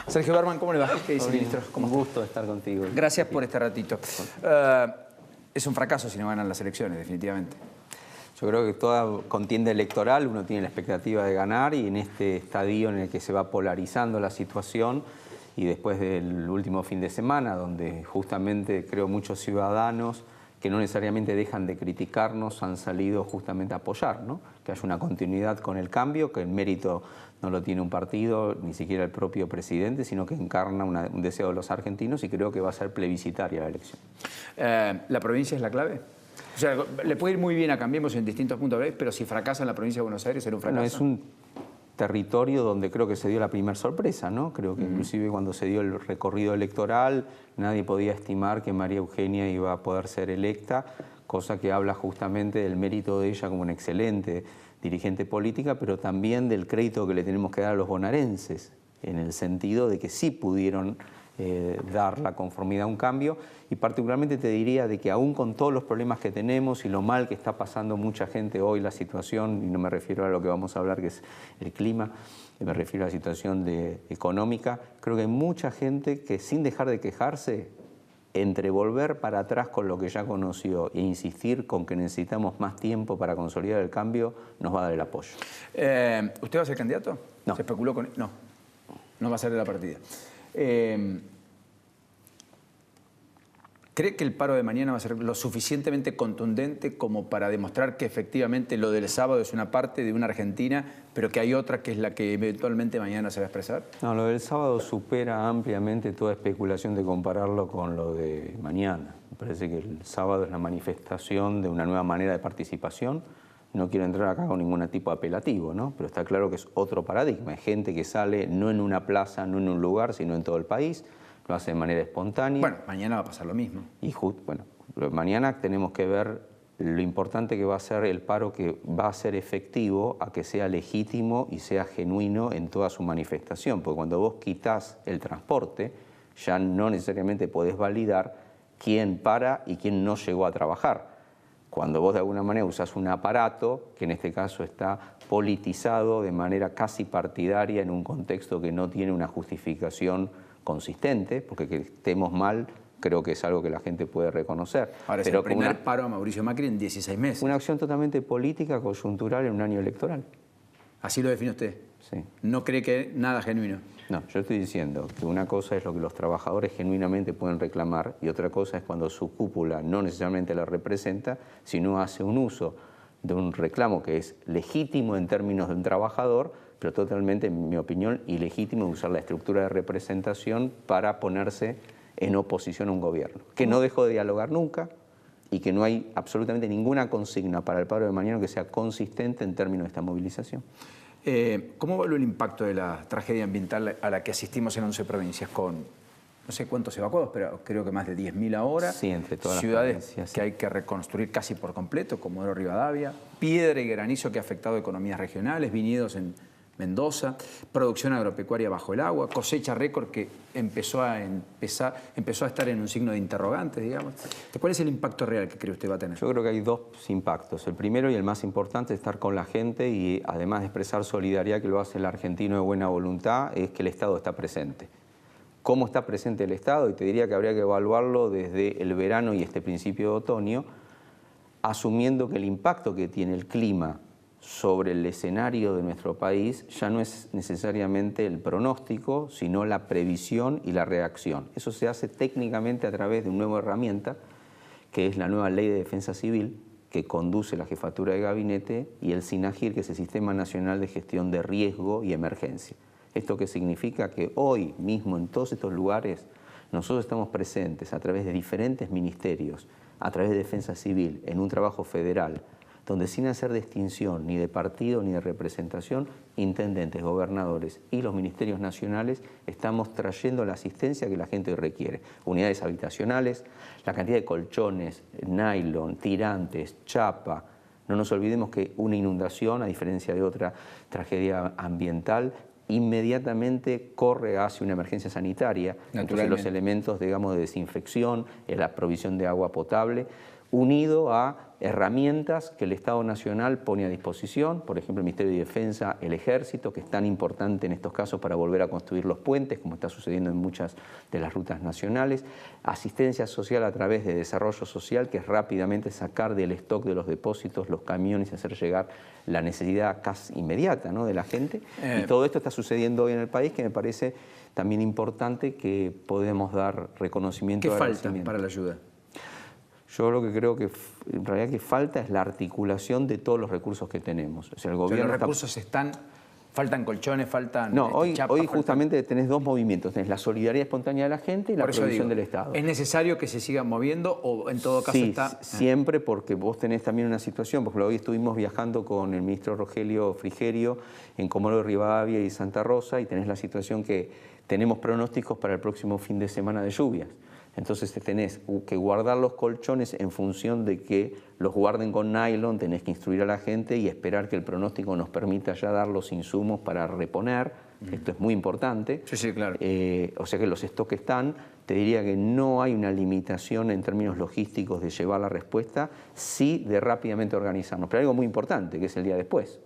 Sergio Berman, ¿cómo le va? ¿Qué dice, ministro? Un gusto estar contigo. Gracias por este ratito. Es un fracaso si no ganan las elecciones, definitivamente. Yo creo que toda contienda electoral uno tiene la expectativa de ganar, y en este estadio en el que se va polarizando la situación, y después del último fin de semana, donde justamente creo muchos ciudadanos que no necesariamente dejan de criticarnos han salido justamente a apoyar, ¿no? Que haya una continuidad con el cambio, que el mérito no lo tiene un partido, ni siquiera el propio presidente, sino que encarna un deseo de los argentinos, y creo que va a ser plebiscitaria la elección. ¿La provincia es la clave? O sea, le puede ir muy bien a Cambiemos en distintos puntos de vista, pero si fracasa en la provincia de Buenos Aires será un fracaso. Bueno, es un territorio donde creo que se dio la primera sorpresa, ¿no? Creo que inclusive cuando se dio el recorrido electoral nadie podía estimar que María Eugenia iba a poder ser electa, cosa que habla justamente del mérito de ella como una excelente dirigente política, pero también del crédito que le tenemos que dar a los bonaerenses, en el sentido de que sí pudieron dar la conformidad a un cambio, y particularmente te diría de que aún con todos los problemas que tenemos y lo mal que está pasando mucha gente hoy la situación, y no me refiero a lo que vamos a hablar que es el clima, me refiero a la situación económica, creo que hay mucha gente que sin dejar de quejarse, entre volver para atrás con lo que ya conoció e insistir con que necesitamos más tiempo para consolidar el cambio, nos va a dar el apoyo. ¿Usted va a ser candidato? No. ¿Se especuló con...? No, no va a ser de la partida. ¿Cree que el paro de mañana va a ser lo suficientemente contundente como para demostrar que efectivamente lo del sábado es una parte de una Argentina, pero que hay otra que es la que eventualmente mañana se va a expresar? No, lo del sábado supera ampliamente toda especulación de compararlo con lo de mañana. Me parece que el sábado es la manifestación de una nueva manera de participación. No quiero entrar acá con ningún tipo de apelativo, ¿no? Pero está claro que es otro paradigma. Hay gente que sale no en una plaza, no en un lugar, sino en todo el país. Lo hace de manera espontánea. Bueno, mañana va a pasar lo mismo. Y bueno, mañana tenemos que ver lo importante que va a ser el paro, que va a ser efectivo a que sea legítimo y sea genuino en toda su manifestación. Porque cuando vos quitas el transporte, ya no necesariamente podés validar quién para y quién no llegó a trabajar. Cuando vos de alguna manera usás un aparato, que en este caso está politizado de manera casi partidaria en un contexto que no tiene una justificación consistente, porque que estemos mal creo que es algo que la gente puede reconocer. Ahora, pero es el primer paro a Mauricio Macri en 16 meses. Una acción totalmente política, coyuntural en un año electoral. ¿Así lo define usted? Sí. ¿No cree que nada genuino? No, yo estoy diciendo que una cosa es lo que los trabajadores genuinamente pueden reclamar, y otra cosa es cuando su cúpula no necesariamente la representa, sino hace un uso de un reclamo que es legítimo en términos de un trabajador, pero totalmente, en mi opinión, ilegítimo usar la estructura de representación para ponerse en oposición a un gobierno, que no dejó de dialogar nunca y que no hay absolutamente ninguna consigna para el paro de mañana que sea consistente en términos de esta movilización. ¿Cómo evalúa el impacto de la tragedia ambiental a la que asistimos en 11 provincias con, no sé cuántos evacuados, pero creo que más de 10.000 ahora? Sí, entre todas ciudades las provincias, que hay que reconstruir casi por completo, como Oro Rivadavia, piedra y granizo que ha afectado economías regionales, viñedos en Mendoza, producción agropecuaria bajo el agua, cosecha récord que empezó a estar en un signo de interrogante, digamos. ¿Cuál es el impacto real que cree usted va a tener? Yo creo que hay dos impactos. El primero y el más importante es estar con la gente, y además de expresar solidaridad, que lo hace el argentino de buena voluntad, es que el Estado está presente. ¿Cómo está presente el Estado? Y te diría que habría que evaluarlo desde el verano y este principio de otoño, asumiendo que el impacto que tiene el clima sobre el escenario de nuestro país ya no es necesariamente el pronóstico, sino la previsión y la reacción. Eso se hace técnicamente a través de una nueva herramienta, que es la nueva Ley de Defensa Civil, que conduce la Jefatura de Gabinete, y el SINAGIR, que es el Sistema Nacional de Gestión de Riesgo y Emergencia. ¿Esto qué significa? Que hoy mismo en todos estos lugares nosotros estamos presentes a través de diferentes ministerios, a través de Defensa Civil, en un trabajo federal, donde sin hacer distinción ni de partido ni de representación, intendentes, gobernadores y los ministerios nacionales estamos trayendo la asistencia que la gente requiere. Unidades habitacionales, la cantidad de colchones, nylon, tirantes, chapa. No nos olvidemos que una inundación, a diferencia de otra tragedia ambiental, inmediatamente corre hacia una emergencia sanitaria. Entonces los elementos, digamos, de desinfección, la provisión de agua potable, unido a herramientas que el Estado Nacional pone a disposición, por ejemplo el Ministerio de Defensa, el Ejército, que es tan importante en estos casos para volver a construir los puentes, como está sucediendo en muchas de las rutas nacionales, asistencia social a través de desarrollo social, que es rápidamente sacar del stock de los depósitos los camiones y hacer llegar la necesidad casi inmediata, ¿no?, de la gente. Y todo esto está sucediendo hoy en el país, que me parece también importante que podemos dar reconocimiento. ¿Qué falta para la ayuda? Yo lo que creo que en realidad que falta es la articulación de todos los recursos que tenemos. O sea, el gobierno los recursos faltan colchones, faltan... No, hoy justamente tenés dos movimientos. Tenés la solidaridad espontánea de la gente y la provisión del Estado. ¿Es necesario que se sigan moviendo o en todo caso está...? Sí, siempre, porque vos tenés también una situación. Por ejemplo, hoy estuvimos viajando con el ministro Rogelio Frigerio en Comodoro Rivadavia y Santa Rosa y tenés la situación que tenemos pronósticos para el próximo fin de semana de lluvias. Entonces tenés que guardar los colchones en función de que los guarden con nylon, tenés que instruir a la gente y esperar que el pronóstico nos permita ya dar los insumos para reponer. Esto es muy importante. Sí, sí, claro. O sea que los stocks están. Te diría que no hay una limitación en términos logísticos de llevar la respuesta, sí de rápidamente organizarnos. Pero hay algo muy importante, que es el día después.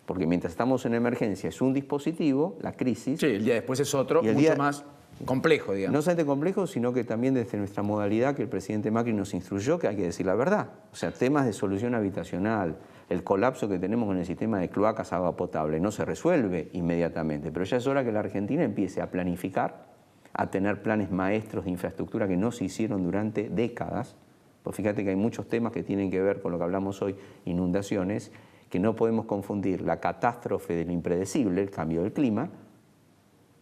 Porque mientras estamos en emergencia es un dispositivo, la crisis. Sí, el día después es otro, mucho más complejo, digamos. No solamente complejo, sino que también desde nuestra modalidad que el presidente Macri nos instruyó que hay que decir la verdad. O sea, temas de solución habitacional, el colapso que tenemos con el sistema de cloacas, agua potable, no se resuelve inmediatamente, pero ya es hora que la Argentina empiece a planificar, a tener planes maestros de infraestructura que no se hicieron durante décadas. Pues fíjate que hay muchos temas que tienen que ver con lo que hablamos hoy, inundaciones, que no podemos confundir la catástrofe de lo impredecible, el cambio del clima,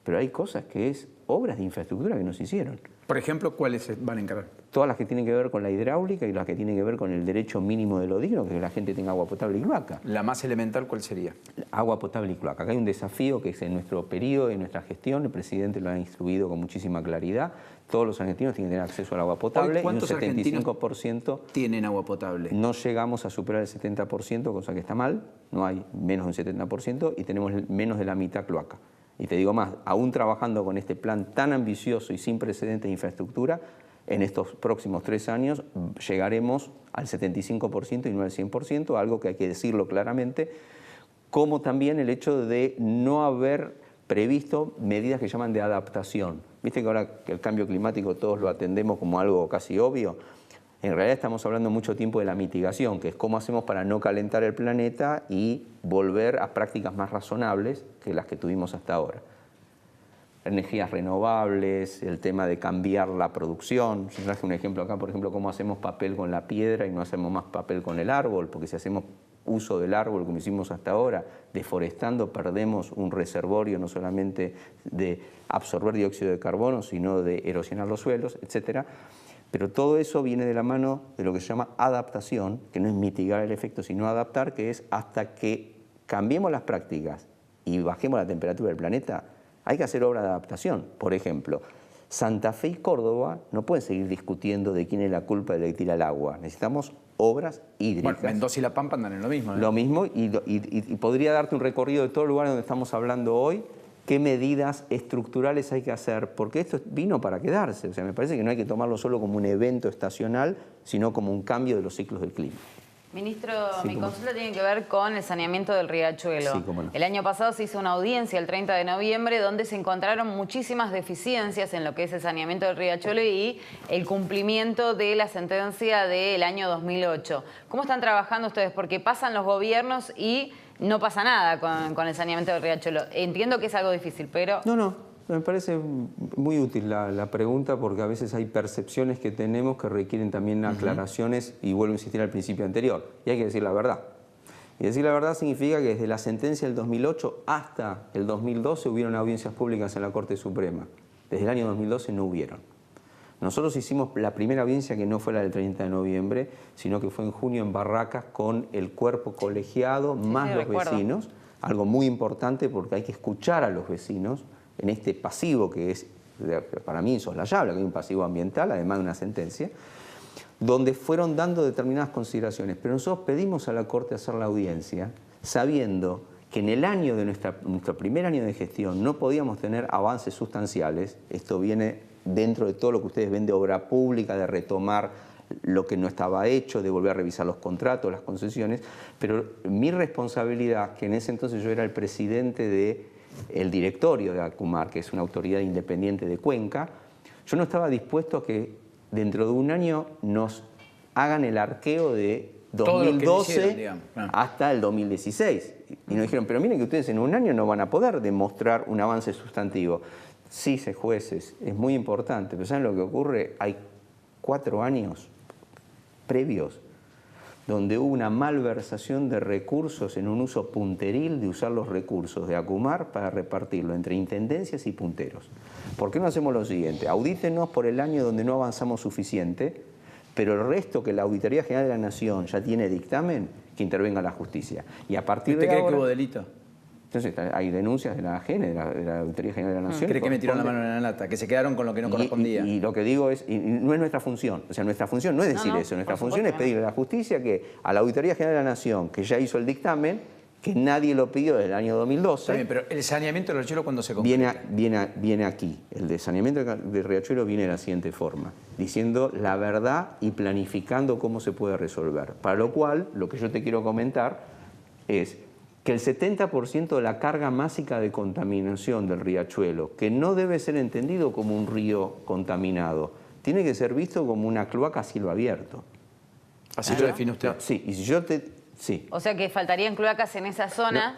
pero hay cosas que es obras de infraestructura que no se hicieron. Por ejemplo, ¿cuáles se van a encargar? Todas las que tienen que ver con la hidráulica y las que tienen que ver con el derecho mínimo de lo digno, que la gente tenga agua potable y cloaca. ¿La más elemental cuál sería? Agua potable y cloaca. Acá hay un desafío que es en nuestro periodo, en nuestra gestión, el presidente lo ha instruido con muchísima claridad. Todos los argentinos tienen que tener acceso al agua potable. ¿Cuántos y un 75% tienen agua potable? No llegamos a superar el 70%, cosa que está mal. No hay menos de un 70% y tenemos menos de la mitad cloaca. Y te digo más, aún trabajando con este plan tan ambicioso y sin precedentes de infraestructura, en estos próximos 3 años llegaremos al 75% y no al 100%, algo que hay que decirlo claramente, como también el hecho de no haber previsto medidas que llaman de adaptación. Viste que ahora que el cambio climático todos lo atendemos como algo casi obvio. En realidad estamos hablando mucho tiempo de la mitigación, que es cómo hacemos para no calentar el planeta y volver a prácticas más razonables que las que tuvimos hasta ahora. Energías renovables, el tema de cambiar la producción. Yo traje un ejemplo acá, por ejemplo, cómo hacemos papel con la piedra y no hacemos más papel con el árbol, porque si hacemos uso del árbol como hicimos hasta ahora, deforestando, perdemos un reservorio no solamente de absorber dióxido de carbono, sino de erosionar los suelos, etcétera. Pero todo eso viene de la mano de lo que se llama adaptación, que no es mitigar el efecto, sino adaptar, que es hasta que cambiemos las prácticas y bajemos la temperatura del planeta, hay que hacer obras de adaptación. Por ejemplo, Santa Fe y Córdoba no pueden seguir discutiendo de quién es la culpa de lo que tira el agua. Necesitamos obras hídricas. Bueno, Mendoza y La Pampa andan en lo mismo, ¿no? Lo mismo, y podría darte un recorrido de todos los lugares donde estamos hablando hoy, qué medidas estructurales hay que hacer, porque esto vino para quedarse. O sea, me parece que no hay que tomarlo solo como un evento estacional, sino como un cambio de los ciclos del clima. Ministro, mi consulta tiene que ver con el saneamiento del riachuelo. Sí, cómo no. El año pasado se hizo una audiencia el 30 de noviembre donde se encontraron muchísimas deficiencias en lo que es el saneamiento del riachuelo y el cumplimiento de la sentencia del año 2008. ¿Cómo están trabajando ustedes? Porque pasan los gobiernos y no pasa nada con el saneamiento del riachuelo. Entiendo que es algo difícil, pero... No. Me parece muy útil la pregunta porque a veces hay percepciones que tenemos que requieren también aclaraciones y vuelvo a insistir al principio anterior. Y hay que decir la verdad. Y decir la verdad significa que desde la sentencia del 2008 hasta el 2012 hubieron audiencias públicas en la Corte Suprema. Desde el año 2012 no hubieron. Nosotros hicimos la primera audiencia que no fue la del 30 de noviembre, sino que fue en junio en Barracas con el cuerpo colegiado más los vecinos. Algo muy importante porque hay que escuchar a los vecinos en este pasivo que es, para mí, insoslayable, que hay un pasivo ambiental, además de una sentencia, donde fueron dando determinadas consideraciones. Pero nosotros pedimos a la Corte hacer la audiencia, sabiendo que en el año de nuestro primer año de gestión no podíamos tener avances sustanciales. Esto viene dentro de todo lo que ustedes ven de obra pública, de retomar lo que no estaba hecho, de volver a revisar los contratos, las concesiones, pero mi responsabilidad, que en ese entonces yo era el presidente del directorio de Acumar, que es una autoridad independiente de Cuenca, yo no estaba dispuesto a que dentro de un año nos hagan el arqueo de 2012 hasta el 2016. Y nos dijeron, pero miren que ustedes en un año no van a poder demostrar un avance sustantivo. Sí, jueces, es muy importante, pero ¿saben lo que ocurre? Hay 4 años previos donde hubo una malversación de recursos en un uso punteril de usar los recursos de Acumar para repartirlo entre intendencias y punteros. ¿Por qué no hacemos lo siguiente? Audítenos por el año donde no avanzamos suficiente, pero el resto que la Auditoría General de la Nación ya tiene dictamen, que intervenga la justicia. Y a partir de ahora... ¿Usted cree que hubo delito? Entonces hay denuncias de la AGN, de la Auditoría General de la Nación. ¿Cree que metieron la mano en la lata? Que se quedaron con lo que no correspondía. Y lo que digo es, y no es nuestra función, o sea, nuestra función no es decir eso, nuestra función es pedirle a la justicia que a la Auditoría General de la Nación, que ya hizo el dictamen, que nadie lo pidió desde el año 2012. Está bien, pero el saneamiento del Riachuelo, ¿cuándo se concluye? Viene aquí. El de saneamiento del Riachuelo viene de la siguiente forma, diciendo la verdad y planificando cómo se puede resolver. Para lo cual, lo que yo te quiero comentar es que el 70% de la carga másica de contaminación del Riachuelo, que no debe ser entendido como un río contaminado, tiene que ser visto como una cloaca a cielo abierto. ¿Así lo define usted? Sí, y si yo te... Sí. O sea que faltarían cloacas en esa zona.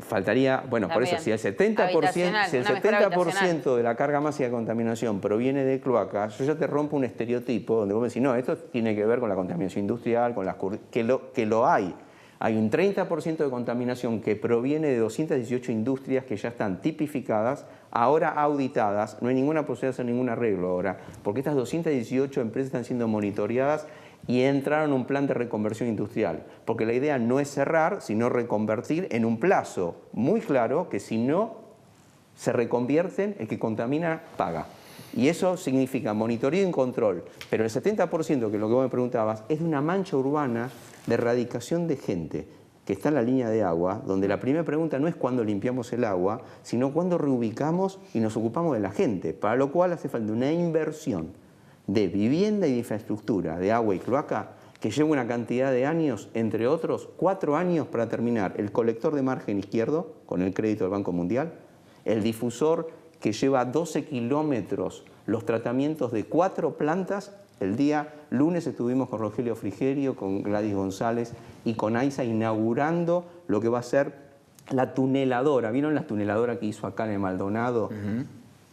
Faltaría, bueno, por eso, si el 70% de la carga máxima de contaminación proviene de cloacas, yo ya te rompo un estereotipo donde vos me decís, no, esto tiene que ver con la contaminación industrial, con las que lo hay. Hay un 30% de contaminación que proviene de 218 industrias que ya están tipificadas, ahora auditadas, no hay ninguna posibilidad de hacer ningún arreglo ahora, porque estas 218 empresas están siendo monitoreadas y entraron en un plan de reconversión industrial, porque la idea no es cerrar, sino reconvertir en un plazo muy claro que si no se reconvierten, el que contamina paga. Y eso significa monitoreo y control, pero el 70%, que es lo que vos me preguntabas, es de una mancha urbana de erradicación de gente que está en la línea de agua, donde la primera pregunta no es cuándo limpiamos el agua, sino cuándo reubicamos y nos ocupamos de la gente, para lo cual hace falta una inversión de vivienda y de infraestructura, de agua y cloaca, que lleva una cantidad de años, entre otros, 4 años para terminar el colector de margen izquierdo, con el crédito del Banco Mundial, el difusor que lleva 12 kilómetros, los tratamientos de 4 plantas. El día lunes estuvimos con Rogelio Frigerio, con Gladys González y con AISA inaugurando lo que va a ser la tuneladora. ¿Vieron la tuneladora que hizo acá en el Maldonado?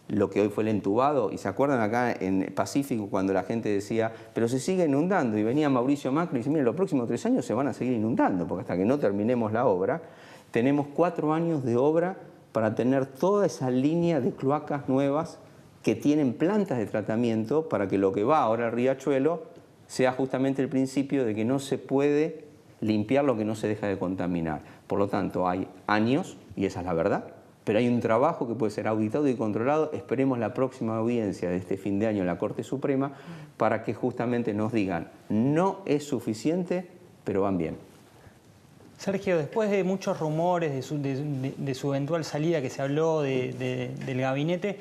Lo que hoy fue el entubado, y se acuerdan acá en Pacífico cuando la gente decía, pero se sigue inundando, y venía Mauricio Macri y dice, miren, los próximos 3 años se van a seguir inundando, porque hasta que no terminemos la obra, tenemos 4 años de obra para tener toda esa línea de cloacas nuevas que tienen plantas de tratamiento para que lo que va ahora al Riachuelo sea justamente el principio de que no se puede limpiar lo que no se deja de contaminar. Por lo tanto, hay años, y esa es la verdad, pero hay un trabajo que puede ser auditado y controlado. Esperemos la próxima audiencia de este fin de año en la Corte Suprema para que justamente nos digan, no es suficiente, pero van bien. Sergio, después de muchos rumores de su eventual salida, que se habló del gabinete,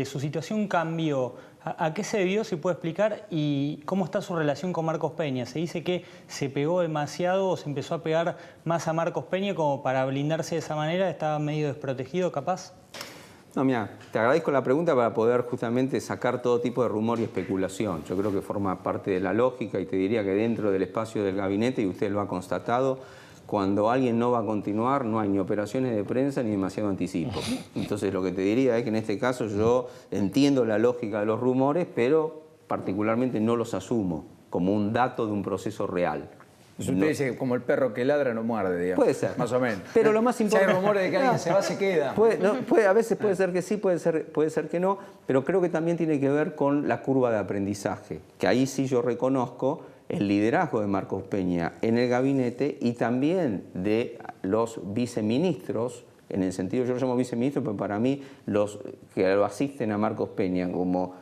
su situación cambió. ¿A qué se debió, si puede explicar? ¿Y cómo está su relación con Marcos Peña? Se dice que se pegó demasiado o se empezó a pegar más a Marcos Peña como para blindarse de esa manera. ¿Estaba medio desprotegido, capaz? No, mira, te agradezco la pregunta para poder justamente sacar todo tipo de rumor y especulación. Yo creo que forma parte de la lógica y te diría que dentro del espacio del gabinete, y usted lo ha constatado, cuando alguien no va a continuar, no hay ni operaciones de prensa ni demasiado anticipo. Entonces lo que te diría es que en este caso yo entiendo la lógica de los rumores, pero particularmente no los asumo como un dato de un proceso real. Usted dice, como el perro que ladra no muerde, digamos. Puede ser. Más o menos. Pero lo más importante... Si hay rumores de que alguien se va, se queda. A veces puede ser que sí, puede ser que no, pero creo que también tiene que ver con la curva de aprendizaje, que ahí sí yo reconozco el liderazgo de Marcos Peña en el gabinete y también de los viceministros, en el sentido, yo los llamo viceministros, pero para mí los que lo asisten a Marcos Peña como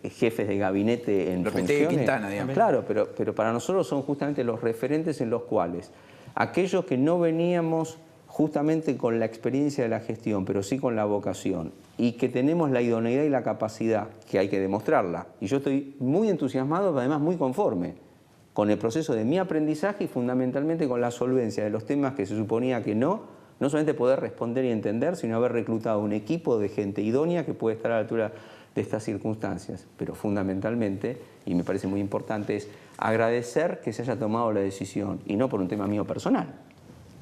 jefes de gabinete en funciones. Quintana, digamos. Claro, pero para nosotros son justamente los referentes en los cuales aquellos que no veníamos justamente con la experiencia de la gestión, pero sí con la vocación, y que tenemos la idoneidad y la capacidad, que hay que demostrarla. Y yo estoy muy entusiasmado, pero además muy conforme. con el proceso de mi aprendizaje y fundamentalmente con la solvencia de los temas que se suponía que no solamente poder responder y entender, sino haber reclutado un equipo de gente idónea que puede estar a la altura de estas circunstancias. Pero fundamentalmente, y me parece muy importante, es agradecer que se haya tomado la decisión, y no por un tema mío personal,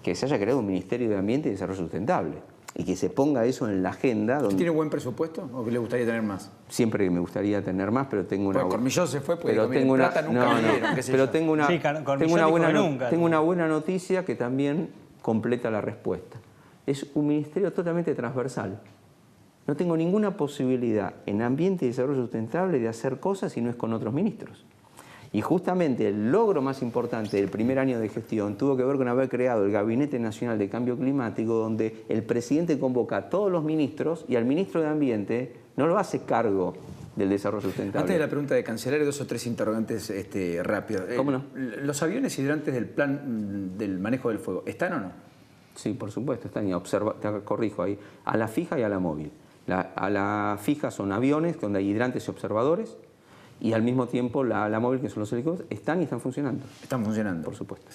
que se haya creado un Ministerio de Ambiente y Desarrollo Sustentable y que se ponga eso en la agenda. ¿Usted tiene buen presupuesto o que le gustaría tener más? Siempre que me gustaría tener más, pero tengo una... Bueno, Cormillot se fue porque tengo una... plata nunca le dieron, qué sé pero yo. tengo una, Sí, tengo una buena noticia que también completa la respuesta. Es un ministerio totalmente transversal. No tengo ninguna posibilidad en Ambiente y Desarrollo Sustentable de hacer cosas si no es con otros ministros. Y justamente el logro más importante del primer año de gestión tuvo que ver con haber creado el Gabinete Nacional de Cambio Climático, donde el presidente convoca a todos los ministros y al ministro de Ambiente no lo hace cargo del desarrollo sustentable. Antes de la pregunta de Cancelario, 2 o 3 interrogantes rápidos. ¿Cómo no? ¿Los aviones hidrantes del plan del manejo del fuego están o no? Sí, por supuesto, están y te corrijo ahí, a la fija y a la móvil. A la fija son aviones donde hay hidrantes y observadores, y al mismo tiempo la móvil, que son los helicópteros, están y están funcionando. Están funcionando. Por supuesto.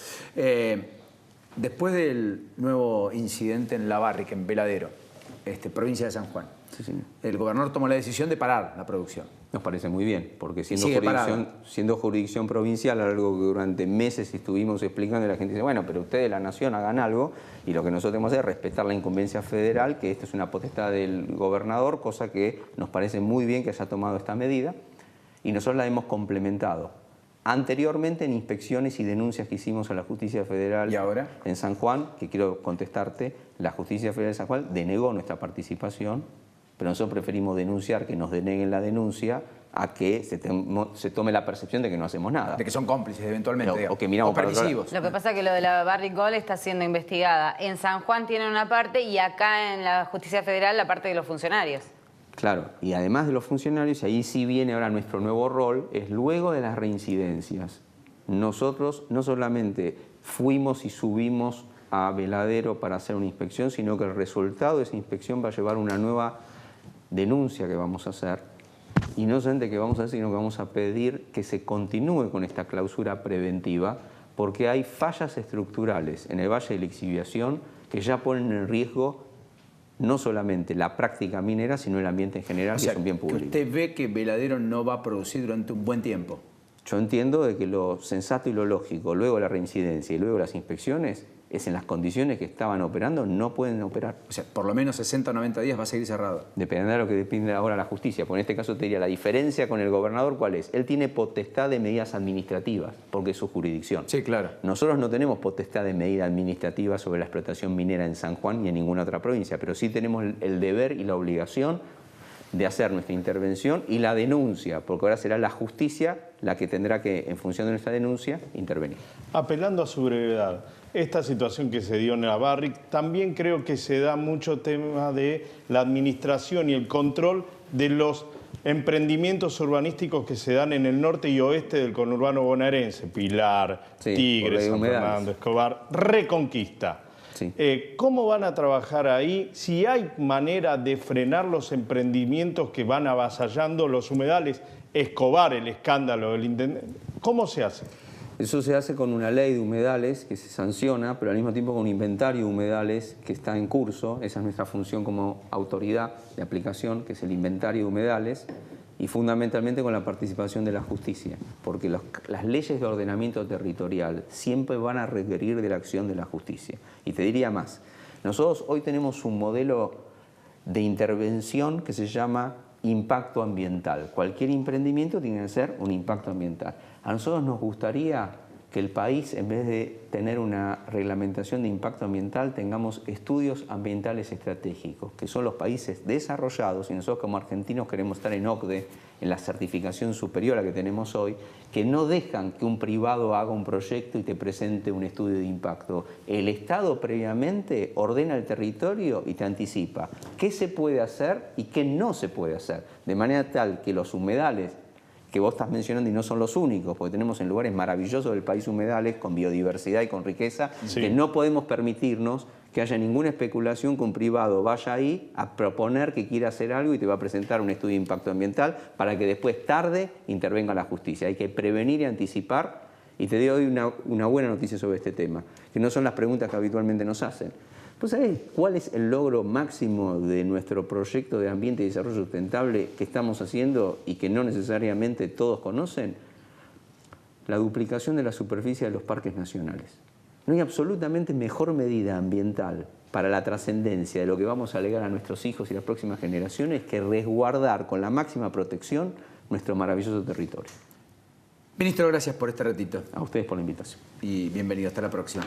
Después del nuevo incidente en La Barrica, en Veladero, provincia de San Juan, Sí, señor. el gobernador tomó la decisión de parar la producción. Nos parece muy bien, porque Sigue siendo jurisdicción provincial, algo que durante meses estuvimos explicando, y la gente dice, bueno, pero ustedes, la nación, hagan algo, y lo que nosotros tenemos que hacer es respetar la incumbencia federal, que esto es una potestad del gobernador, cosa que nos parece muy bien que haya tomado esta medida, y nosotros la hemos complementado. Anteriormente en inspecciones y denuncias que hicimos a la Justicia Federal ¿Y ahora? en San Juan, que quiero contestarte, la Justicia Federal de San Juan denegó nuestra participación, pero nosotros preferimos denunciar, que nos deneguen la denuncia, a que se tome la percepción de que no hacemos nada. De que son cómplices eventualmente. O que miramos para otro lado. permisivos. Lo que pasa es que lo de la Barrick Gold está siendo investigada. En San Juan tienen una parte y acá en la Justicia Federal la parte de los funcionarios. Claro, y además de los funcionarios, y ahí sí viene ahora nuestro nuevo rol, es luego de las reincidencias. Nosotros no solamente fuimos y subimos a Veladero para hacer una inspección, sino que el resultado de esa inspección va a llevar una nueva denuncia que vamos a hacer. Y no solamente que vamos a hacer, sino que vamos a pedir que se continúe con esta clausura preventiva, porque hay fallas estructurales en el Valle de la Exhibición que ya ponen en riesgo no solamente la práctica minera, sino el ambiente en general, O sea, que es un bien que público. usted ve que Veladero no va a producir durante un buen tiempo. Yo entiendo de que lo sensato y lo lógico, luego de la reincidencia y luego de las inspecciones, es en las condiciones que estaban operando, no pueden operar. O sea, por lo menos 60 o 90 días va a seguir cerrado. Dependerá de lo que depende ahora la justicia. Porque en este caso te diría, la diferencia con el gobernador, ¿cuál es? Él tiene potestad de medidas administrativas, porque es su jurisdicción. Sí, claro. Nosotros no tenemos potestad de medida administrativa sobre la explotación minera en San Juan ni en ninguna otra provincia, pero sí tenemos el deber y la obligación de hacer nuestra intervención y la denuncia, porque ahora será la justicia la que tendrá que, en función de nuestra denuncia, intervenir. Apelando a su brevedad, esta situación que se dio en la Barrick, también creo que se da mucho tema de la administración y el control de los emprendimientos urbanísticos que se dan en el norte y oeste del conurbano bonaerense, Pilar, Sí, Tigre, San Humedales. Fernando, Escobar, Reconquista. Sí. ¿Cómo van a trabajar ahí? Si hay manera de frenar los emprendimientos que van avasallando los humedales, Escobar, el escándalo del intendente, ¿cómo se hace? Eso se hace con una ley de humedales que se sanciona, pero al mismo tiempo con un inventario de humedales que está en curso. Esa es nuestra función como autoridad de aplicación, que es el inventario de humedales, y fundamentalmente con la participación de la justicia, porque las leyes de ordenamiento territorial siempre van a requerir de la acción de la justicia. Y te diría más, nosotros hoy tenemos un modelo de intervención que se llama impacto ambiental. Cualquier emprendimiento tiene que ser un impacto ambiental. A nosotros nos gustaría que el país, en vez de tener una reglamentación de impacto ambiental, tengamos estudios ambientales estratégicos, que son los países desarrollados, y nosotros como argentinos queremos estar en OCDE, en la certificación superior a la que tenemos hoy, que no dejan que un privado haga un proyecto y te presente un estudio de impacto. El Estado previamente ordena el territorio y te anticipa qué se puede hacer y qué no se puede hacer, de manera tal que los humedales que vos estás mencionando, y no son los únicos, porque tenemos en lugares maravillosos del país humedales, con biodiversidad y con riqueza, Sí. que no podemos permitirnos que haya ninguna especulación que un privado vaya ahí a proponer que quiera hacer algo y te va a presentar un estudio de impacto ambiental para que después tarde intervenga la justicia. Hay que prevenir y anticipar, Y te doy una buena noticia sobre este tema, que no son las preguntas que habitualmente nos hacen. ¿Vos sabés cuál es el logro máximo de nuestro proyecto de ambiente y desarrollo sustentable que estamos haciendo y que no necesariamente todos conocen? La duplicación de la superficie de los parques nacionales. No hay absolutamente mejor medida ambiental para la trascendencia de lo que vamos a legar a nuestros hijos y las próximas generaciones que resguardar con la máxima protección nuestro maravilloso territorio. Ministro, gracias por este ratito. A ustedes por la invitación. Y bienvenido, hasta la próxima.